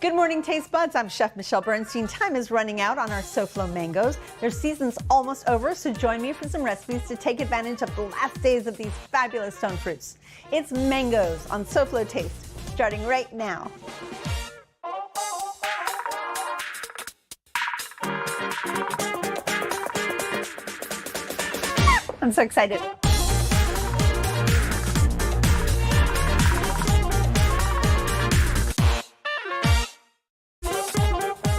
Good morning, Taste Buds. I'm Chef Michelle Bernstein. Time is running out on our SoFlo mangoes. Their season's almost over, so join me for some recipes to take advantage of the last days of these fabulous stone fruits. It's mangoes on SoFlo Taste, starting right now. I'm so excited.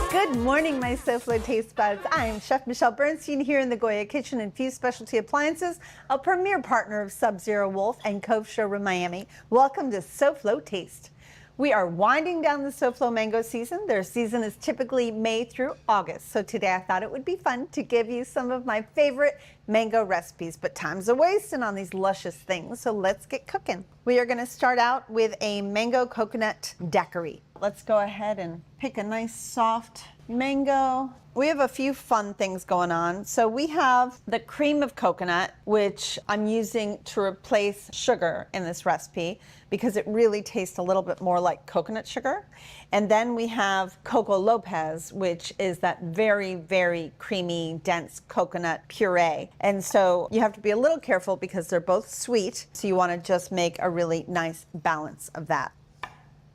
Good morning, my SoFlo Taste Buds. I'm Chef Michelle Bernstein here in the Goya Kitchen and Fuse Specialty Appliances, a premier partner of Sub-Zero Wolf and Cove Showroom Miami. Welcome to SoFlo Taste. We are winding down the SoFlo mango season. Their season is typically May through August. So today I thought it would be fun to give you some of my favorite mango recipes, but time's a-wasting on these luscious things. So let's get cooking. We are gonna start out with a mango coconut daiquiri. Let's go ahead and pick a nice soft mango. We have a few fun things going on. So we have the cream of coconut, which I'm using to replace sugar in this recipe because it really tastes a little bit more like coconut sugar. And then we have Coco Lopez, which is that very, very creamy, dense coconut puree. And so you have to be a little careful because they're both sweet. So you want to just make a really nice balance of that.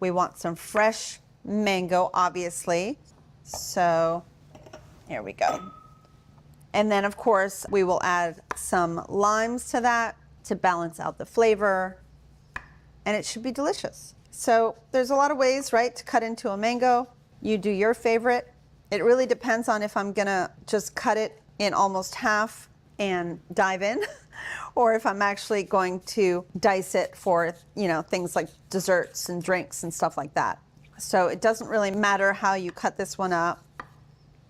We want some fresh mango, obviously. So here we go. And then of course we will add some limes to that to balance out the flavor, and it should be delicious. So there's a lot of ways, right, to cut into a mango. You do your favorite. It really depends on if I'm gonna just cut it in almost half and dive in or if I'm actually going to dice it for, you know, things like desserts and drinks and stuff like that. So it doesn't really matter how you cut this one up.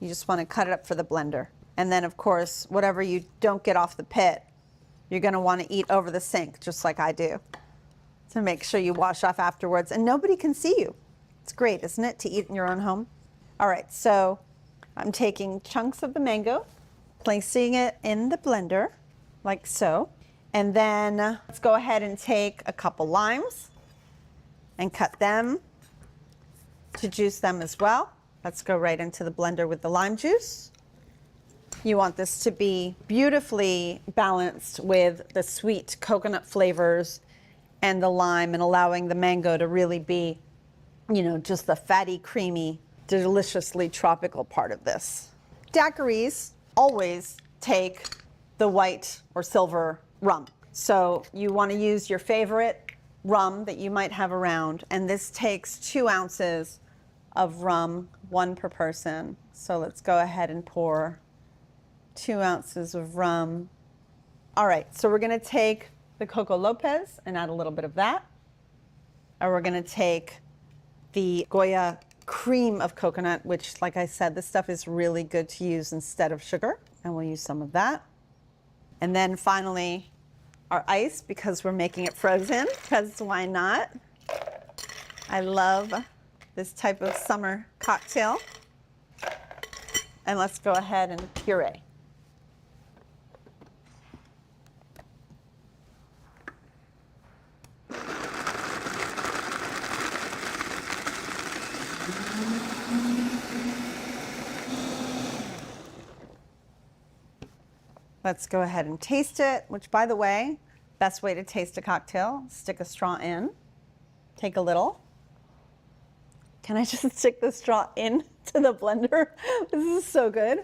You just want to cut it up for the blender. And then of course, whatever you don't get off the pit, you're going to want to eat over the sink, just like I do. So make sure you wash off afterwards and nobody can see you. It's great, isn't it, to eat in your own home? All right, so I'm taking chunks of the mango, placing it in the blender, like so. And then let's go ahead and take a couple limes and cut them to juice them as well. Let's go right into the blender with the lime juice. You want this to be beautifully balanced with the sweet coconut flavors and the lime, and allowing the mango to really be, you know, just the fatty, creamy, deliciously tropical part of this. Daiquiris always take the white or silver rum. So you want to use your favorite rum that you might have around, and this takes 2 ounces of rum, 1 per person. So let's go ahead and pour 2 ounces of rum. All right, so we're gonna take the Coco Lopez and add a little bit of that. And we're gonna take the Goya cream of coconut, which, like I said, this stuff is really good to use instead of sugar. And we'll use some of that. And then finally, our ice, because we're making it frozen, because why not? I love this type of summer cocktail. And let's go ahead and puree. Let's go ahead and taste it, which, by the way, best way to taste a cocktail, stick a straw in, take a little. Can I just stick the straw into the blender? This is so good.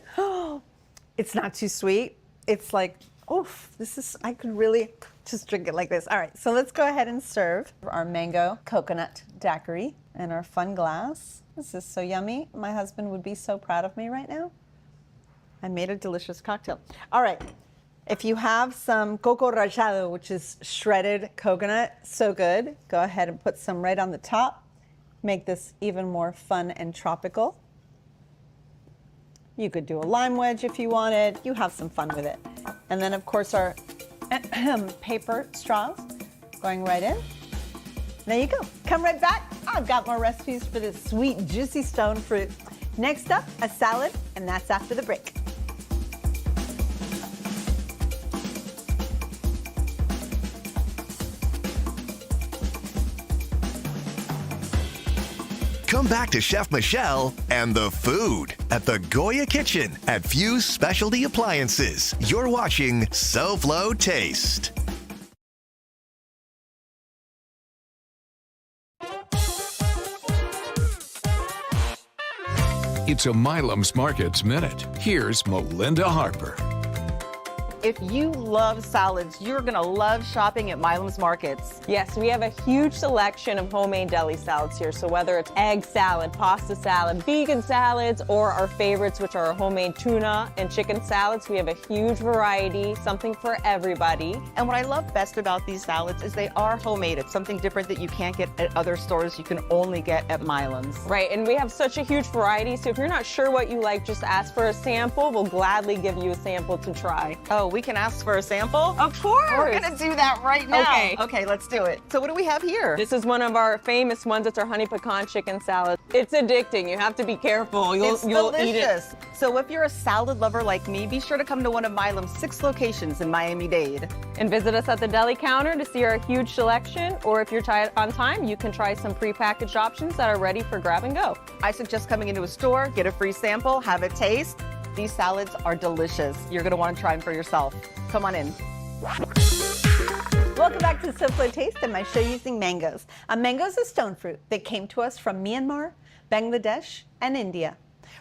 It's not too sweet. It's like, oof, I could really just drink it like this. All right, so let's go ahead and serve our mango coconut daiquiri in our fun glass. This is so yummy. My husband would be so proud of me right now. I made a delicious cocktail. All right, if you have some coco rallado, which is shredded coconut, so good, go ahead and put some right on the top. Make this even more fun and tropical. You could do a lime wedge if you wanted. You have some fun with it. And then of course our paper straws going right in. There you go. Come right back. I've got more recipes for this sweet, juicy stone fruit. Next up, a salad, and that's after the break. Come back to Chef Michelle and the food at the Goya Kitchen at Fuse Specialty Appliances. You're watching SoFlo Taste. It's a Milam's Markets Minute. Here's Melinda Harper. If you love salads, you're going to love shopping at Milam's Markets. Yes, we have a huge selection of homemade deli salads here. So whether it's egg salad, pasta salad, vegan salads, or our favorites, which are homemade tuna and chicken salads, we have a huge variety, something for everybody. And what I love best about these salads is they are homemade. It's something different that you can't get at other stores. You can only get at Milam's. Right, and we have such a huge variety. So if you're not sure what you like, just ask for a sample. We'll gladly give you a sample to try. Oh, we can ask for a sample? Of course. We're going to do that right now. Okay, let's do it. So what do we have here? This is one of our famous ones. It's our honey pecan chicken salad. It's addicting. You have to be careful. You'll eat it. So if you're a salad lover like me, be sure to come to one of Milam's 6 locations in Miami-Dade. And visit us at the deli counter to see our huge selection. Or if you're tight on time, you can try some prepackaged options that are ready for grab and go. I suggest coming into a store, get a free sample, have a taste. These salads are delicious. You're going to want to try them for yourself. Come on in. Welcome back to SoFlo Taste and my show using mangoes. A mango is a stone fruit that came to us from Myanmar, Bangladesh, and India.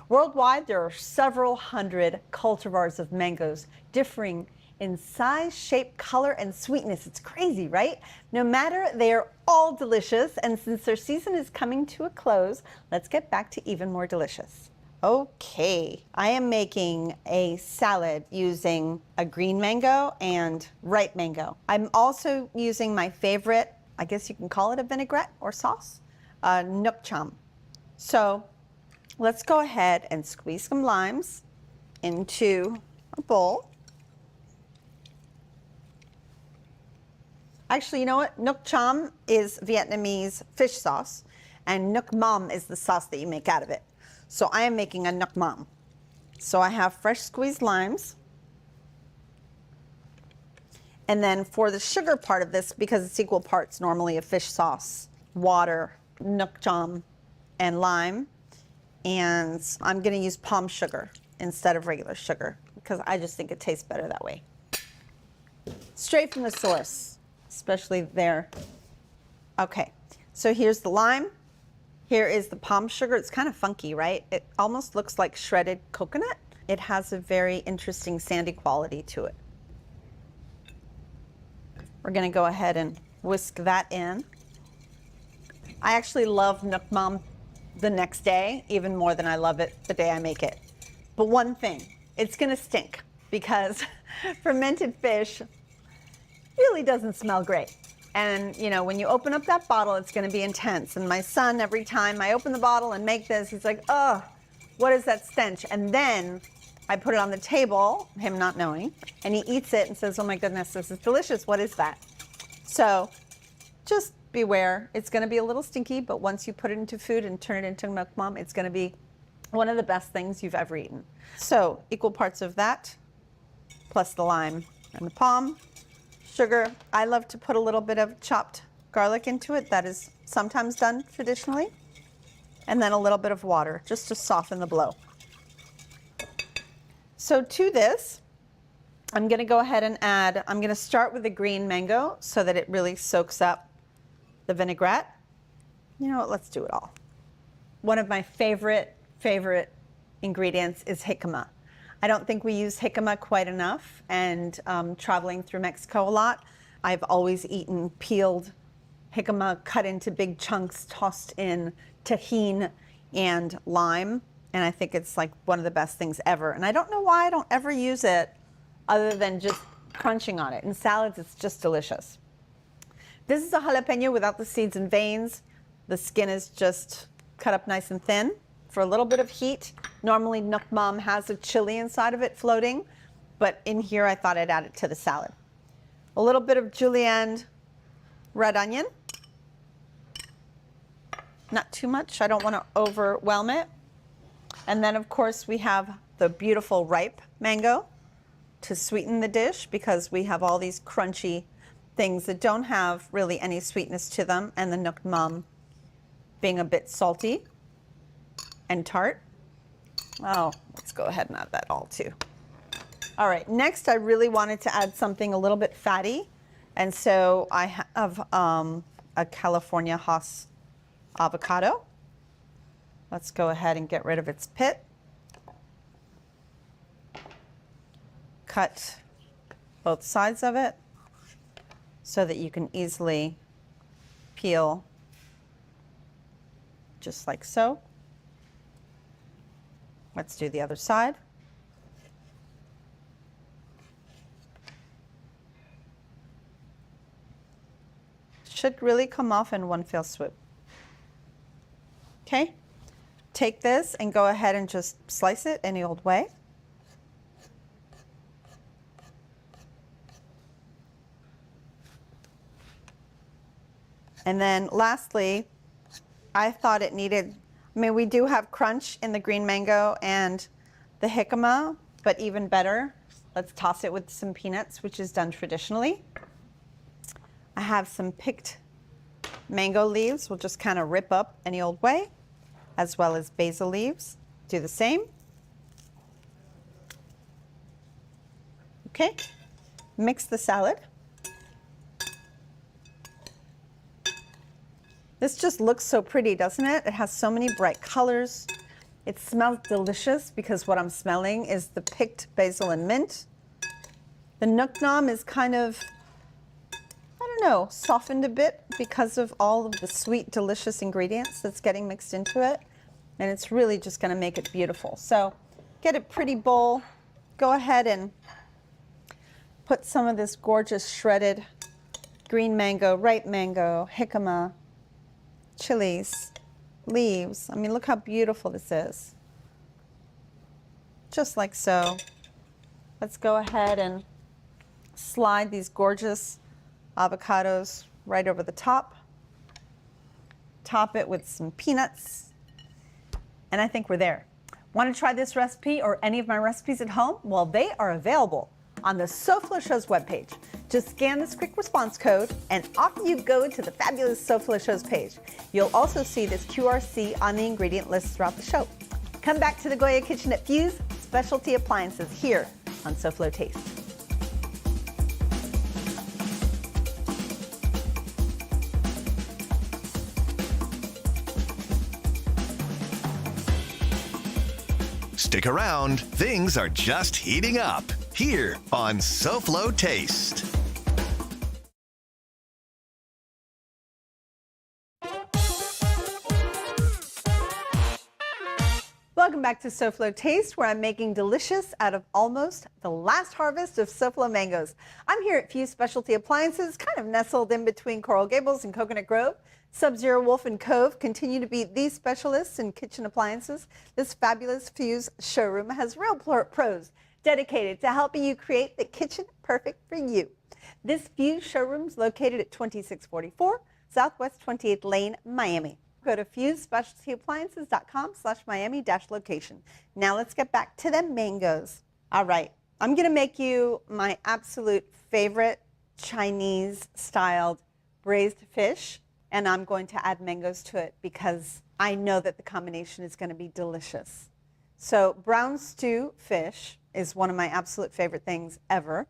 Worldwide, there are several hundred cultivars of mangoes, differing in size, shape, color, and sweetness. It's crazy, right? No matter, they are all delicious, and since their season is coming to a close, let's get back to even more delicious. Okay, I am making a salad using a green mango and ripe mango. I'm also using my favorite, I guess you can call it a vinaigrette or sauce, nook cham. So let's go ahead and squeeze some limes into a bowl. Actually, you know what? Nook cham is Vietnamese fish sauce, and nook mam is the sauce that you make out of it. So I am making a nook mam. So I have fresh squeezed limes. And then for the sugar part of this, because it's equal parts normally of fish sauce, water, nook cham, and lime. And I'm going to use palm sugar instead of regular sugar because I just think it tastes better that way. Straight from the source, especially there. Okay, so here's the lime. Here is the palm sugar. It's kind of funky, right? It almost looks like shredded coconut. It has a very interesting sandy quality to it. We're going to go ahead and whisk that in. I actually love nook mam the next day, even more than I love it the day I make it. But one thing, it's going to stink because fermented fish really doesn't smell great. And, you know, when you open up that bottle, it's going to be intense. And my son, every time I open the bottle and make this, he's like, oh, what is that stench? And then I put it on the table, him not knowing, and he eats it and says, oh my goodness, this is delicious. What is that? So just beware. It's going to be a little stinky, but once you put it into food and turn it into nook mam, it's going to be one of the best things you've ever eaten. So equal parts of that, plus the lime and the palm. Sugar. I love to put a little bit of chopped garlic into it. That is sometimes done traditionally. And then a little bit of water just to soften the blow. So to this, I'm going to go ahead and add, I'm going to start with the green mango so that it really soaks up the vinaigrette. You know what, let's do it all. One of my favorite ingredients is jicama. I don't think we use jicama quite enough, and traveling through Mexico a lot, I've always eaten peeled jicama cut into big chunks, tossed in tahini and lime, and I think it's like one of the best things ever. And I don't know why I don't ever use it other than just crunching on it. In salads, it's just delicious. This is a jalapeno without the seeds and veins. The skin is just cut up nice and thin. For a little bit of heat. Normally nook mam has a chili inside of it floating, but in here I thought I'd add it to the salad. A little bit of julienne red onion. Not too much, I don't want to overwhelm it. And then of course we have the beautiful ripe mango to sweeten the dish because we have all these crunchy things that don't have really any sweetness to them, and the nook mam being a bit salty. and tart. Oh, let's go ahead and add that all too. All right, next I really wanted to add something a little bit fatty. And so I have a California Hass avocado. Let's go ahead and get rid of its pit. Cut both sides of it so that you can easily peel just like so. Let's do the other side. Should really come off in one fell swoop. Okay, take this and go ahead and just slice it any old way. And then lastly, I thought it needed, I mean, we do have crunch in the green mango and the jicama, but even better, let's toss it with some peanuts, which is done traditionally. I have some picked mango leaves. We'll just kind of rip up any old way, as well as basil leaves. Do the same. Okay, mix the salad. This just looks so pretty, doesn't it? It has so many bright colors. It smells delicious because what I'm smelling is the picked basil and mint. The nuc nom is kind of, I don't know, softened a bit because of all of the sweet, delicious ingredients that's getting mixed into it. And it's really just gonna make it beautiful. So get a pretty bowl. Go ahead and put some of this gorgeous shredded green mango, ripe mango, jicama, chilies, leaves. I mean, look how beautiful this is. Just like so. Let's go ahead and slide these gorgeous avocados right over the top. Top it with some peanuts. And I think we're there. Want to try this recipe or any of my recipes at home? Well, they are available on the SoFlo Show's webpage. Just scan this quick response code and off you go to the fabulous SoFlo Show's page. You'll also see this QRC on the ingredient list throughout the show. Come back to the Goya Kitchen at Fuse Specialty Appliances here on SoFlo Taste. Stick around, things are just heating up here on SoFlo Taste. Welcome back to SoFlo Taste, where I'm making delicious out of almost the last harvest of SoFlo mangoes. I'm here at Fuse Specialty Appliances, kind of nestled in between Coral Gables and Coconut Grove. Sub-Zero Wolf and Cove continue to be the specialists in kitchen appliances. This fabulous Fuse showroom has real pros dedicated to helping you create the kitchen perfect for you. This Fuse showroom is located at 2644 Southwest 28th Lane, Miami. Go to FuseSpecialtyAppliances.com/Miami-location. Now let's get back to the mangoes. All right, I'm gonna make you my absolute favorite Chinese-styled braised fish, and I'm going to add mangoes to it because I know that the combination is gonna be delicious. So brown stew fish is one of my absolute favorite things ever.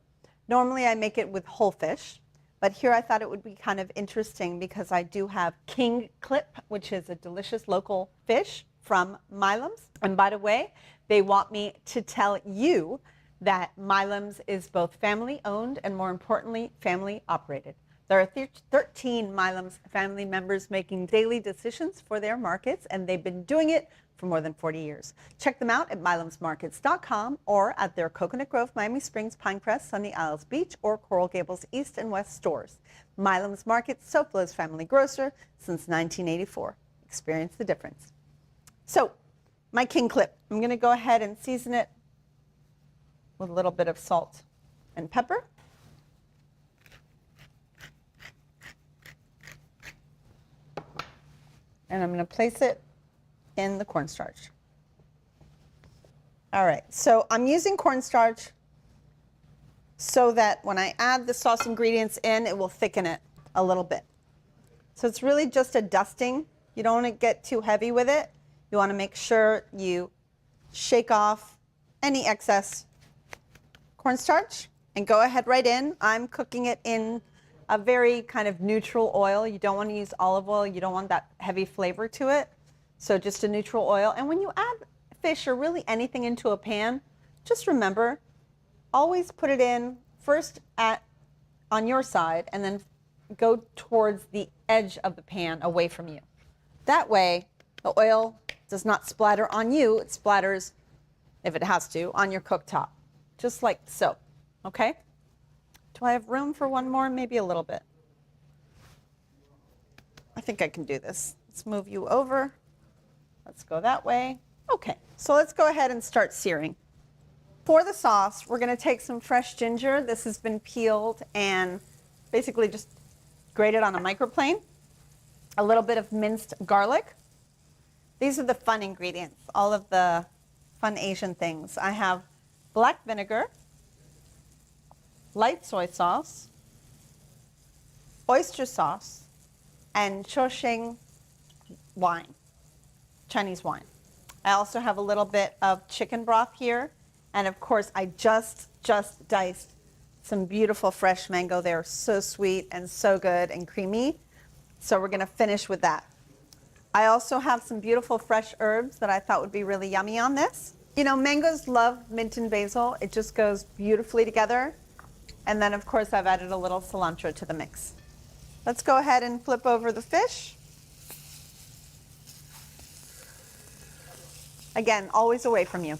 Normally I make it with whole fish, but here I thought it would be kind of interesting because I do have king clip, which is a delicious local fish from Milam's. And by the way, they want me to tell you that Milam's is both family owned and, more importantly, family operated. There are 13 Milam's family members making daily decisions for their markets, and they've been doing it for more than 40 years. Check them out at milamsmarkets.com or at their Coconut Grove, Miami Springs, Pinecrest, Sunny Isles Beach, or Coral Gables East and West stores. Milam's Market, SoFlo's family grocer since 1984. Experience the difference. So, my king clip, I'm gonna go ahead and season it with a little bit of salt and pepper. And I'm gonna place it in the cornstarch. All right, so I'm using cornstarch so that when I add the sauce ingredients in, it will thicken it a little bit. So it's really just a dusting. You don't want to get too heavy with it. You want to make sure you shake off any excess cornstarch and go ahead right in. I'm cooking it in a very kind of neutral oil. You don't want to use olive oil. You don't want that heavy flavor to it. So just a neutral oil. And when you add fish or really anything into a pan, just remember, always put it in first on your side and then go towards the edge of the pan away from you. That way, the oil does not splatter on you. It splatters, if it has to, on your cooktop, just like so. Okay? Do I have room for one more? Maybe a little bit. I think I can do this. Let's move you over. Let's go that way. Okay, so let's go ahead and start searing. For the sauce, we're going to take some fresh ginger. This has been peeled and basically just grated on a microplane. A little bit of minced garlic. These are the fun ingredients, all of the fun Asian things. I have black vinegar, light soy sauce, oyster sauce, and Shosheng wine, Chinese wine. I also have a little bit of chicken broth here. And of course, I just diced some beautiful fresh mango. They're so sweet and so good and creamy. So we're going to finish with that. I also have some beautiful fresh herbs that I thought would be really yummy on this. You know, mangoes love mint and basil. It just goes beautifully together. And then, of course, I've added a little cilantro to the mix. Let's go ahead and flip over the fish. Again, always away from you.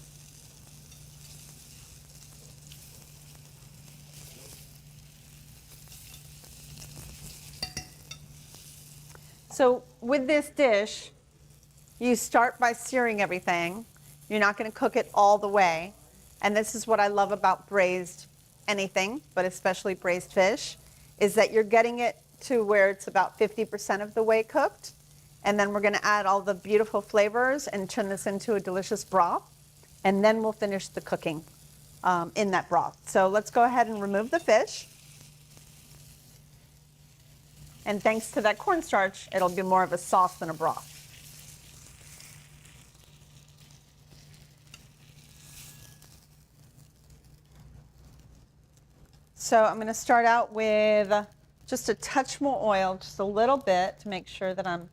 So with this dish, you start by searing everything. You're not going to cook it all the way. And this is what I love about braised anything, but especially braised fish, is that you're getting it to where it's about 50% of the way cooked. And then we're going to add all the beautiful flavors and turn this into a delicious broth. And then we'll finish the cooking in that broth. So let's go ahead and remove the fish. And thanks to that cornstarch, it'll be more of a sauce than a broth. So I'm going to start out with just a touch more oil, just a little bit, to make sure that I'm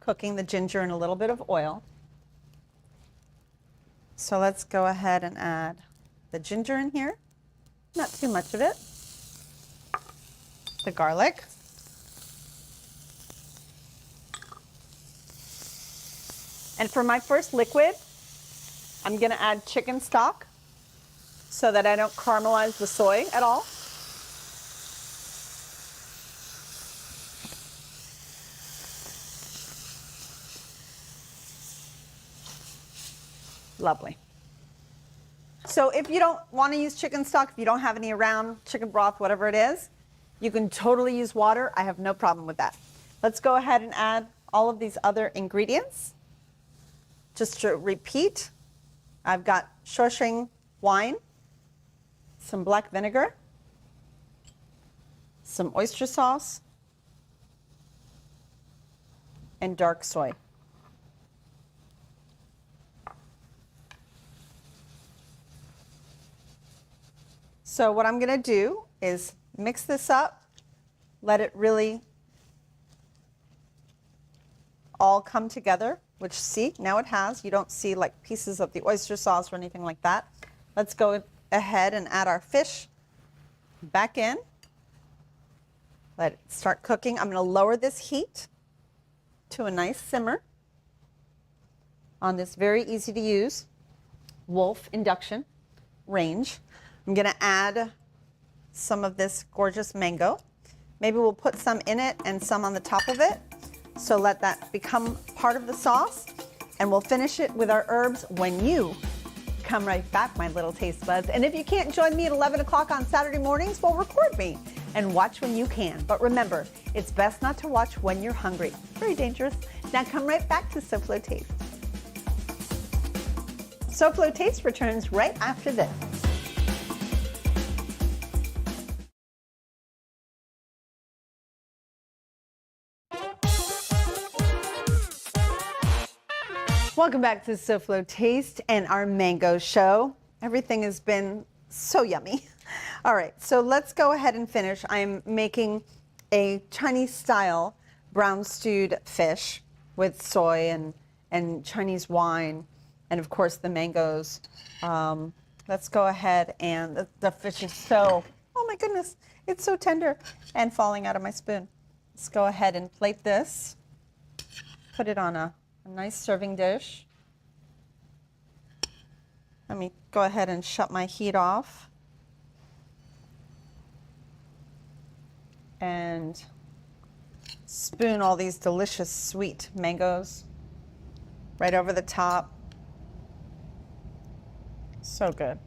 cooking the ginger in a little bit of oil. So let's go ahead and add the ginger in here. Not too much of it. The garlic. And for my first liquid, I'm going to add chicken stock so that I don't caramelize the soy at all. Lovely. So if you don't want to use chicken stock, if you don't have any around, chicken broth, whatever it is, you can totally use water. I have no problem with that. Let's go ahead and add all of these other ingredients. Just to repeat, I've got Shosheng wine, some black vinegar, some oyster sauce, and dark soy. So what I'm going to do is mix this up, let it really all come together, which see, now it has. You don't see like pieces of the oyster sauce or anything like that. Let's go ahead and add our fish back in. Let it start cooking. I'm going to lower this heat to a nice simmer on this very easy to use Wolf induction range. I'm going to add some of this gorgeous mango. Maybe we'll put some in it and some on the top of it. So let that become part of the sauce. And we'll finish it with our herbs when you come right back, my little taste buds. And if you can't join me at 11 o'clock on Saturday mornings, well, record me and watch when you can. But remember, it's best not to watch when you're hungry. Very dangerous. Now come right back to SoFlo Taste. SoFlo Taste returns right after this. Welcome back to SoFlo Taste and our mango show. Everything has been so yummy. All right, so let's go ahead and finish. I'm making a Chinese style brown stewed fish with soy and Chinese wine and of course the mangoes. Let's go ahead and the fish is so, oh my goodness, it's so tender and falling out of my spoon. Let's go ahead and plate this. Put it on a nice serving dish. Let me go ahead and shut my heat off. And spoon all these delicious sweet mangoes right over the top. So good.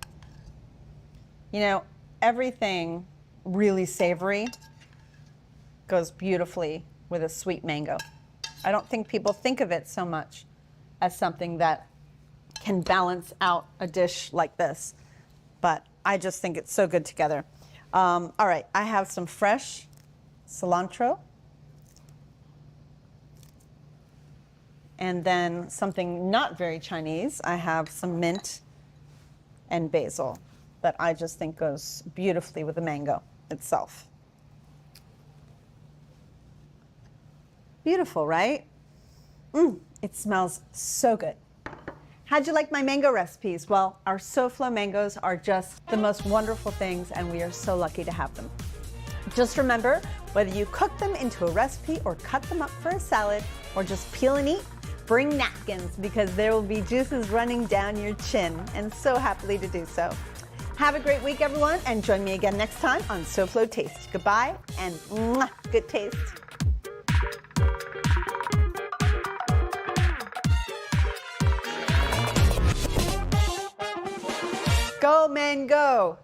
You know, everything really savory goes beautifully with a sweet mango. I don't think people think of it so much as something that can balance out a dish like this, but I just think it's so good together. All right, I have some fresh cilantro, and then something not very Chinese. I have some mint and basil that I just think goes beautifully with the mango itself. Beautiful, right? It smells so good. How'd you like my mango recipes? Well, our SoFlo mangoes are just the most wonderful things, and we are so lucky to have them. Just remember, whether you cook them into a recipe or cut them up for a salad or just peel and eat, bring napkins because there will be juices running down your chin, and so happily to do so. Have a great week, everyone, and join me again next time on SoFlo Taste. Goodbye, and good taste. Go, men, go.